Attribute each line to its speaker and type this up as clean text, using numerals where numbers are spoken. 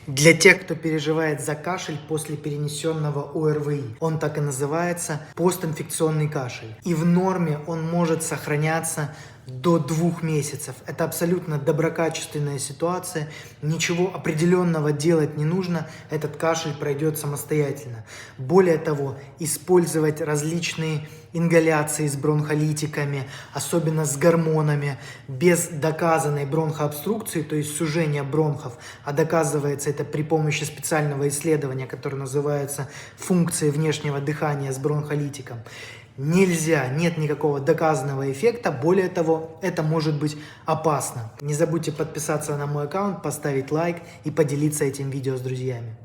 Speaker 1: Для тех, кто переживает за кашель после перенесенного ОРВИ. Он так и называется – постинфекционный кашель. И в норме он может сохраняться до 2 месяцев. Это абсолютно доброкачественная ситуация. Ничего определенного делать не нужно. Этот кашель пройдет самостоятельно. Более того, использовать различные ингаляции с бронхолитиками, особенно с гормонами, без доказанной бронхообструкции, то есть сужения бронхов, а доказывается это при помощи специального исследования, которое называется функцией внешнего дыхания с бронхолитиком. Нельзя, нет никакого доказанного эффекта, более того, это может быть опасно. Не забудьте подписаться на мой аккаунт, поставить лайк и поделиться этим видео с друзьями.